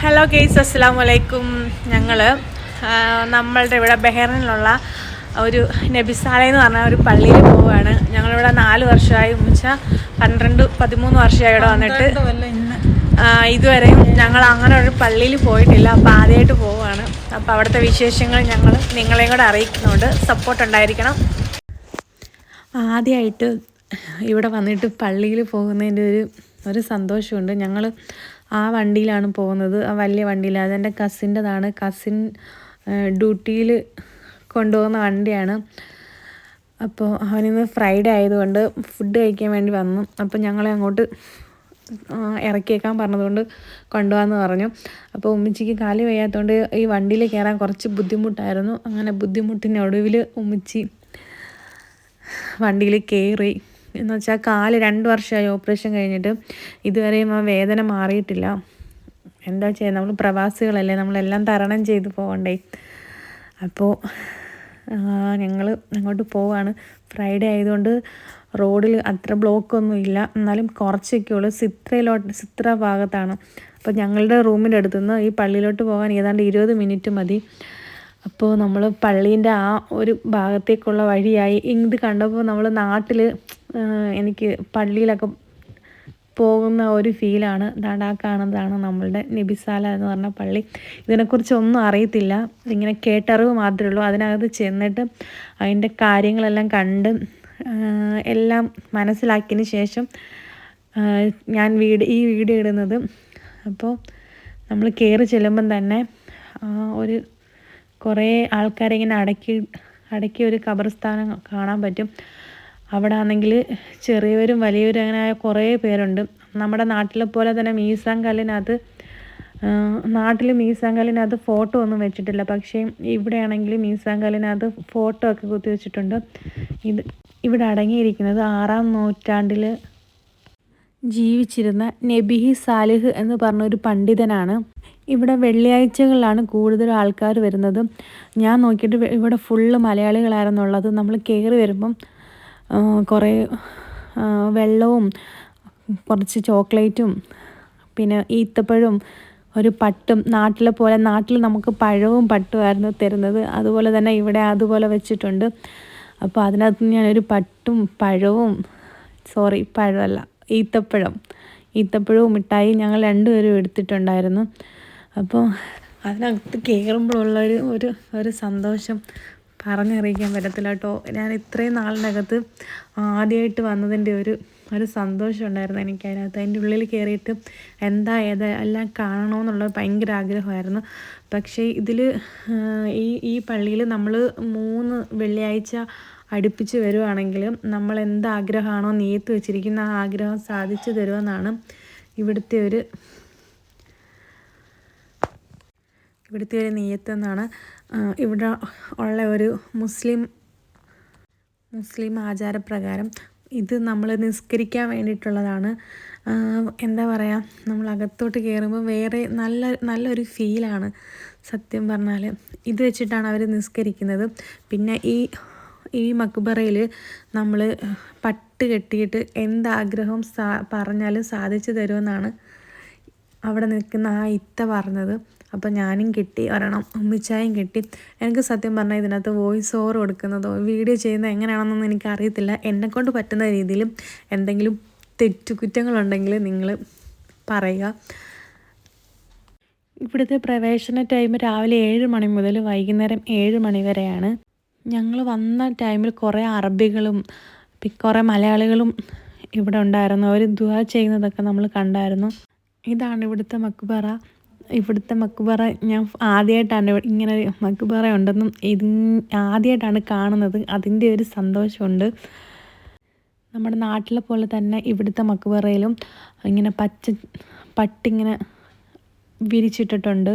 Hello guys, അസ്സലാമു അലൈക്കും. ഞങ്ങൾ നമ്മളുടെ ഇവിടെ ബഹ്റൈനിലുള്ള ഒരു നബിസാല എന്ന് പറഞ്ഞ ഒരു പള്ളിയിൽ പോവുകയാണ്. ഞങ്ങളിവിടെ 4 വർഷമായി, വെച്ചാൽ 13 വർഷമായി ഇവിടെ വന്നിട്ട് ഇതുവരെയും ഞങ്ങൾ അങ്ങനെ ഒരു പള്ളിയിൽ പോയിട്ടില്ല. അപ്പോൾ ആദ്യമായിട്ട് പോവുകയാണ്. അപ്പോൾ അവിടുത്തെ വിശേഷങ്ങൾ ഞങ്ങൾ നിങ്ങളെയും കൂടെ അറിയിക്കുന്നുണ്ട്. സപ്പോർട്ട് ഉണ്ടായിരിക്കണം. ആദ്യമായിട്ട് ഇവിടെ വന്നിട്ട് പള്ളിയിൽ പോകുന്നതിൻ്റെ ഒരു സന്തോഷമുണ്ട്. ഞങ്ങൾ ആ വണ്ടിയിലാണ് പോകുന്നത്, ആ വലിയ വണ്ടിയിൽ. അതെൻ്റെ കസിൻ്റെതാണ്. കസിൻ ഡ്യൂട്ടിയിൽ കൊണ്ടുപോകുന്ന വണ്ടിയാണ്. അപ്പോൾ അവനിന്ന് ഫ്രൈഡേ ആയതുകൊണ്ട് ഫുഡ് കഴിക്കാൻ വേണ്ടി വന്നു. അപ്പോൾ ഞങ്ങളെ അങ്ങോട്ട് ഇറക്കിയേക്കാൻ പറഞ്ഞതുകൊണ്ട് കൊണ്ടുപോകാമെന്ന് പറഞ്ഞു. അപ്പോൾ ഉമ്മച്ചിക്ക് കാല് വയ്യാത്തതുകൊണ്ട് ഈ വണ്ടിയിൽ കയറാൻ കുറച്ച് ബുദ്ധിമുട്ടായിരുന്നു. അങ്ങനെ ബുദ്ധിമുട്ടിനൊടുവിൽ ഉമ്മച്ചി വണ്ടിയിൽ കയറി. എന്ന് വെച്ചാൽ കാല് 2 വർഷമായി ഓപ്പറേഷൻ കഴിഞ്ഞിട്ട് ഇതുവരെയും ആ വേദന മാറിയിട്ടില്ല. എന്താ ചെയ്യുക, നമ്മൾ പ്രവാസികളല്ലേ, നമ്മളെല്ലാം തരണം ചെയ്ത് പോകണ്ടേ. അപ്പോൾ ഞങ്ങൾ അങ്ങോട്ട് പോവാണ്. ഫ്രൈഡേ ആയതുകൊണ്ട് റോഡിൽ അത്ര ബ്ലോക്കൊന്നും ഇല്ല, എന്നാലും കുറച്ചൊക്കെ ഉള്ളൂ. സിത്ര ഭാഗത്താണ്. അപ്പോൾ ഞങ്ങളുടെ റൂമിൻ്റെ അടുത്തുനിന്ന് ഈ പള്ളിയിലോട്ട് പോകാൻ ഏതാണ്ട് 20 മിനിറ്റ് മതി. അപ്പോൾ നമ്മൾ പള്ളീൻ്റെ ആ ഒരു ഭാഗത്തേക്കുള്ള വഴിയായി. ഇത് കണ്ടപ്പോൾ നമ്മൾ നാട്ടിൽ എനിക്ക് പള്ളിയിലൊക്കെ പോകുന്ന ഒരു ഫീലാണ്. ആ കാണുന്നതാണ് നമ്മളുടെ നബിസാല എന്ന് പറഞ്ഞ പള്ളി. ഇതിനെക്കുറിച്ചൊന്നും അറിയത്തില്ല, ഇങ്ങനെ കേട്ടറിവ് മാത്രമേ ഉള്ളൂ. അതിനകത്ത് ചെന്നിട്ട് അതിൻ്റെ കാര്യങ്ങളെല്ലാം കണ്ട് എല്ലാം മനസ്സിലാക്കിയതിന് ശേഷം ഞാൻ ഈ വീഡിയോ ഇടുന്നത്. അപ്പോൾ നമ്മൾ കയറി ചെല്ലുമ്പം തന്നെ ഒരു കുറേ ആൾക്കാരെ ഇങ്ങനെ അടക്കി ഒരു ഖബർസ്ഥാനം കാണാൻ പറ്റും. അവിടെ ആണെങ്കിൽ ചെറിയവരും വലിയവരും അങ്ങനെ കുറേ പേരുണ്ട്. നമ്മുടെ നാട്ടിലെ പോലെ തന്നെ മീസാൻ കല്ലിനകത്ത് ഫോട്ടോ ഒന്നും വെച്ചിട്ടില്ല. പക്ഷേ ഇവിടെയാണെങ്കിൽ മീസാൻ കല്ലിനകത്ത് ഫോട്ടോ ഒക്കെ കുത്തി വെച്ചിട്ടുണ്ട്. ഇവിടെ അടങ്ങിയിരിക്കുന്നത് 6-ാം നൂറ്റാണ്ടിൽ ജീവിച്ചിരുന്ന നബിഹി സാലിഹ് എന്ന് പറഞ്ഞൊരു പണ്ഡിതനാണ്. ഇവിടെ വെള്ളിയാഴ്ചകളിലാണ് കൂടുതൽ ആൾക്കാർ വരുന്നത്. ഞാൻ നോക്കിയിട്ട് ഇവിടെ ഫുള്ള് മലയാളികളായിരുന്നുള്ളത്. നമ്മൾ കയറി വരുമ്പം കുറേ വെള്ളവും കുറച്ച് ചോക്ലേറ്റും പിന്നെ ഈത്തപ്പഴവും ഒരു പട്ടും, നാട്ടിൽ നമുക്ക് പഴവും പട്ടുമായിരുന്നു തരുന്നത്. അതുപോലെ തന്നെ ഇവിടെ അതുപോലെ വെച്ചിട്ടുണ്ട്. അപ്പോൾ അതിനകത്ത് ഞാനൊരു പട്ടും പഴവും ഈത്തപ്പഴവും മിഠായി ഞങ്ങൾ 2 പേരും എടുത്തിട്ടുണ്ടായിരുന്നു. അപ്പോൾ അതിനകത്ത് കയറുമ്പോഴുള്ള ഒരു സന്തോഷം പറഞ്ഞറിയിക്കാൻ പറ്റത്തില്ല കേട്ടോ. ഞാൻ ഇത്രയും നാളിനകത്ത് ആദ്യമായിട്ട് വന്നതിൻ്റെ ഒരു സന്തോഷം ഉണ്ടായിരുന്നു എനിക്ക് അതിനകത്ത്. അതിൻ്റെ ഉള്ളിൽ കയറിയിട്ട് എല്ലാം കാണണമെന്നുള്ള ഭയങ്കര ആഗ്രഹമായിരുന്നു. പക്ഷേ ഇതിൽ ഈ പള്ളിയിൽ നമ്മൾ 3 വെള്ളിയാഴ്ച അടുപ്പിച്ച് വരുവാണെങ്കിൽ നമ്മൾ എന്താഗ്രഹമാണോ നിയത്ത് വെച്ചിരിക്കുന്ന ആ ആഗ്രഹം സാധിച്ചു തരുമെന്നാണ് ഇവിടുത്തെ ഒരു നിയത്തെന്നാണ്. ഇവിടെ ഉള്ള ഒരു മുസ്ലിം ആചാരപ്രകാരം ഇത് നമ്മൾ നിസ്കരിക്കാൻ വേണ്ടിയിട്ടുള്ളതാണ്. എന്താ പറയുക, നമ്മൾ അകത്തോട്ട് കയറുമ്പോൾ വേറെ നല്ലൊരു ഫീലാണ് സത്യം പറഞ്ഞാൽ. ഇത് വെച്ചിട്ടാണ് അവർ നിസ്കരിക്കുന്നത്. പിന്നെ ഈ മക്ബറയിൽ നമ്മൾ പട്ട് കെട്ടിയിട്ട് എന്താഗ്രഹം പറഞ്ഞാലും സാധിച്ചു തരുമെന്നാണ് അവിടെ നിൽക്കുന്ന ആ ഇത്ത പറഞ്ഞത്. അപ്പോൾ ഞാനും കിട്ടി ഒരെണ്ണം, ഉമ്മിച്ചായും കിട്ടി. എനിക്ക് സത്യം പറഞ്ഞാൽ ഇതിനകത്ത് വോയിസ് ഓവർ കൊടുക്കുന്നതോ വീഡിയോ ചെയ്യുന്നത് എങ്ങനെയാണെന്നൊന്നും എനിക്കറിയത്തില്ല. എന്നെക്കൊണ്ട് പറ്റുന്ന രീതിയിലും എന്തെങ്കിലും തെറ്റുകുറ്റങ്ങളുണ്ടെങ്കിൽ നിങ്ങൾ പറയുക. ഇവിടുത്തെ പ്രവേശന ടൈം രാവിലെ 7 മണി മുതൽ വൈകുന്നേരം 7 മണി വരെയാണ്. ഞങ്ങൾ വന്ന ടൈമിൽ കുറേ അറബികളും കുറേ മലയാളികളും ഇവിടെ ഉണ്ടായിരുന്നു. അവർ ദുആ ചെയ്യുന്നതൊക്കെ നമ്മൾ കണ്ടായിരുന്നു. ഇതാണ് ഇവിടുത്തെ മക്ബറ. ഞാൻ ആദ്യമായിട്ടാണ് ഇങ്ങനെ മക്ബറ ഉണ്ടെന്നും ആദ്യമായിട്ടാണ് കാണുന്നത്. അതിൻ്റെ ഒരു സന്തോഷമുണ്ട്. നമ്മുടെ നാട്ടിലെ പോലെ തന്നെ ഇവിടുത്തെ മക്ബറയിലും ഇങ്ങനെ പട്ടിങ്ങനെ വിരിച്ചിട്ടിട്ടുണ്ട്.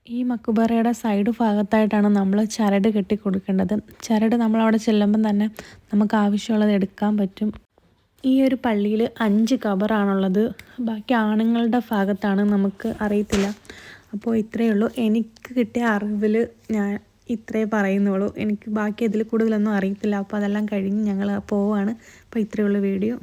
ഈ മക്ബറയുടെ സൈഡ് ഭാഗത്തായിട്ടാണ് നമ്മൾ ചരട് കെട്ടി കൊടുക്കേണ്ടത്. ചരട് നമ്മളവിടെ ചെല്ലുമ്പം തന്നെ നമുക്ക് ആവശ്യമുള്ളത് എടുക്കാൻ പറ്റും. ഈ ഒരു പള്ളിയിൽ 5 ഖബറാണുള്ളത്. ബാക്കി ആണുങ്ങളുടെ ഭാഗത്താണ്, നമുക്ക് അറിയത്തില്ല. അപ്പോൾ ഇത്രയേ ഉള്ളൂ. എനിക്ക് കിട്ടിയ അറിവിൽ ഞാൻ ഇത്രേ പറയുന്നുള്ളൂ. എനിക്ക് ബാക്കി അതിൽ കൂടുതലൊന്നും അറിയത്തില്ല. അപ്പോൾ അതെല്ലാം കഴിഞ്ഞ് ഞങ്ങൾ പോവാണ്. അപ്പോൾ ഇത്രയേ ഉള്ളൂ വീഡിയോ.